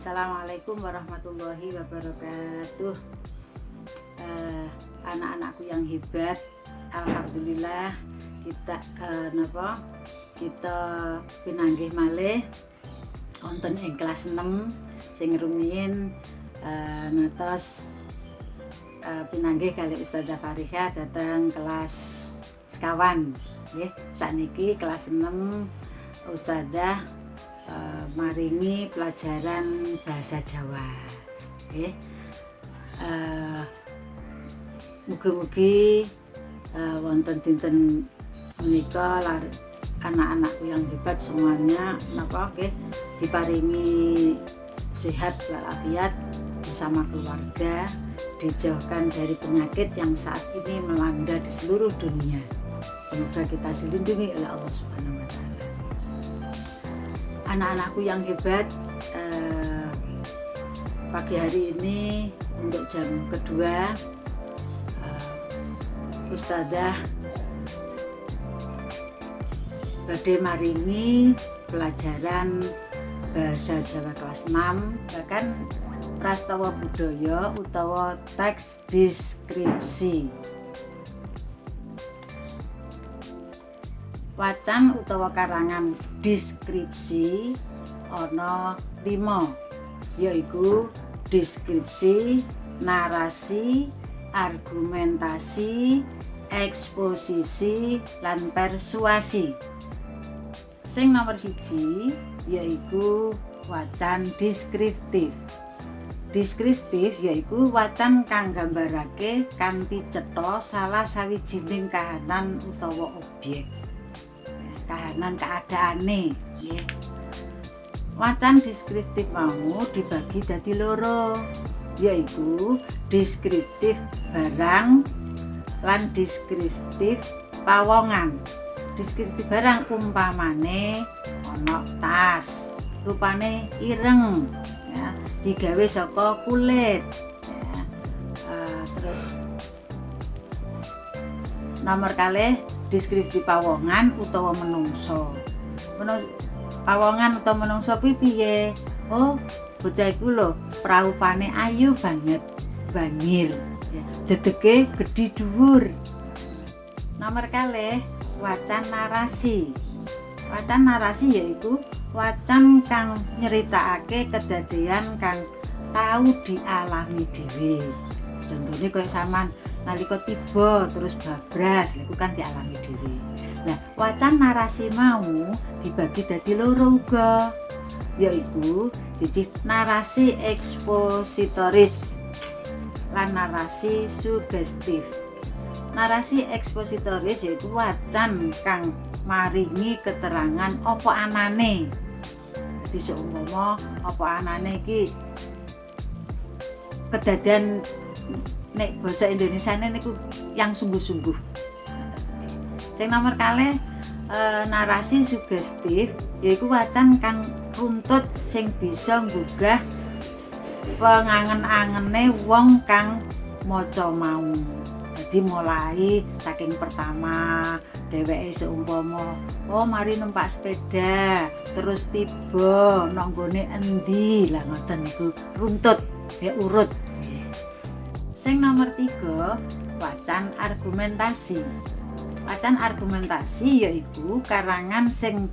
Assalamualaikum warahmatullahi wabarakatuh. Anak-anakku yang hebat, alhamdulillah kita kita pinanggih malih wonten ing kelas 6 sing rumiyin natos pinanggih kali Ustadzah Fariha datang kelas sekawan nggih. Sakniki kelas 6 Ustadzah maringi pelajaran bahasa Jawa nggih. Mugi-mugi wonten dinten menika anak-anakku yang hebat semuanya nggih diparingi sehat walafiat bersama keluarga, dijauhkan dari penyakit yang saat ini melanda di seluruh dunia. Semoga kita dilindungi oleh Allah Subhanahu wa Ta'ala. Anak-anakku yang hebat, pagi hari ini untuk jam kedua Ustadzah badhe maringi pelajaran bahasa Jawa kelas 6, bahkan prastawa budaya utawa teks deskripsi. Wacan utawa karangan deskripsi ana 5, yaiku deskripsi, narasi, argumentasi, eksposisi, lan persuasi. Sing nomor 1 yaiku wacan deskriptif. Deskriptif yaiku wacan kang nggambarake kanthi cetha salah sawijining kahanan utawa objek. Kahanan keadaane nggih. Wacan deskriptif mau dibagi dadi loro, yaiku deskriptif barang lan deskriptif pawongan. Deskriptif barang umpamane ana tas, rupane ireng ya, digawe saka kulit ya. Terus nomor kalih deskriptif pawongan utawa menungso. Pawongan utawa menungso kuwi piye? Oh, bocah iku lho praupane ayu banget, bangir ya, dedege gedhi dhuwur. Nomor kalih wacan narasi. Wacan narasi yaiku wacan kang nyeritakake kedadian kang tau dialami dhewe. Contohnya kayak sampean nalika tiba terus babras, iku kan dialami dhewe. Nah, wacan narasi mau dibagi dadi loro uga, yaiku siji narasi ekspositoris lan narasi sugestif. Narasi ekspositoris yaitu wacan kang maringi keterangan apa anane. Dadi seumpama apa anane iki kedadian nek basa Indonesia niku yang sungguh-sungguh. Sing nomor kalih narasi sugestif yaiku wacan kang runtut sing bisa nggugah pengangen-angene wong kang maca mau. Jadi mulai saking pertama dheweke seumpama mari numpak sepeda terus tiba nang nggone endi, lah ngoten niku runtut ya urut. Sing nomor 3 wacan argumentasi. Wacan argumentasi yaiku karangan sing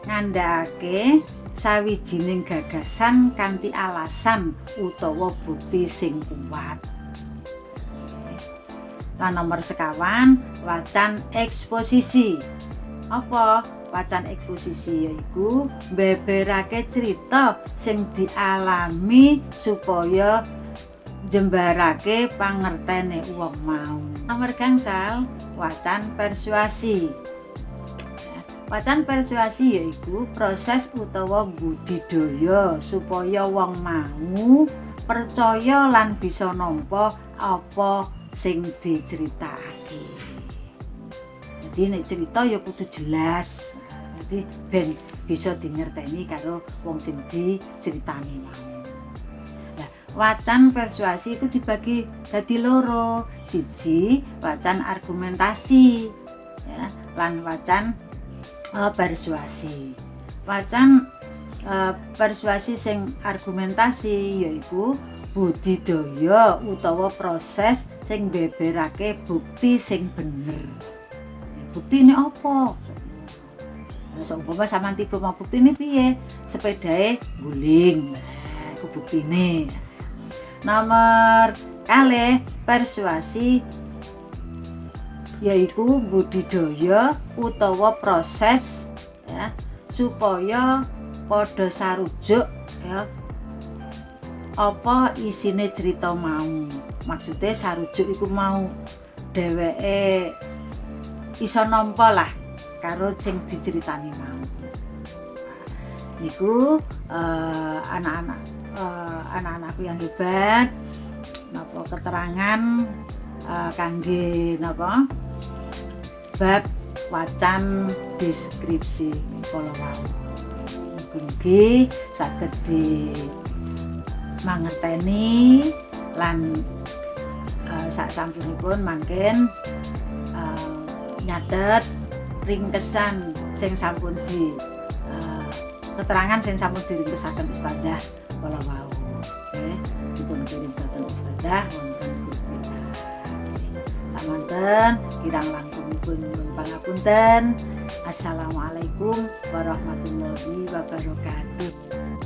ngandhakake sawijining gagasan kanthi alasan utawa bukti sing kuat. Lan nomor sekawan wacan eksposisi. Apa wacan eksposisi yaiku beberake cerita sing dialami supaya jembarake pangertene wong mau. Nomor gangsal wacan persuasi. Wacan persuasi yaiku proses utawa budidaya supaya wong mau percaya lan bisa nampa apa sing diceritakake. Jadi nek cerita ya kudu jelas. Jadi ben bisa dingerteni karo wong sing diceritani mau. Wacan persuasi itu dibagi dadi loro, siji wacan argumentasi ya, lan wacan persuasi. Wacan persuasi sing argumentasi yaiku budidaya utawa proses sing beberake bukti sing bener. Bukti ini apa? Seumpama sampean tiba mau bukti ini piye? Sepedae guling. Iku buktine. Nomor kalih persuasi yaiku budidaya utawa proses ya supaya padha sarujuk ya apa isine cerita mau. Maksudnya sarujuk iku mau dheweke iso nampa lah karo sing diceritani mau. Niku anak-anakku yang hebat napa keterangan kangge napa bab wacan deskripsi kala wau. Mugi-mugi saged di mangerteni lan sasampunipun mangken nyatet ringkesan sing sampun di keterangan sing sampun diringkesaken Ustadzah kala wau. Dipun kirim dhateng Ustadzah wonten grup kita. Samanten kirang langkungipun nyuwun pangapunten. Assalamualaikum warahmatullahi wabarakatuh.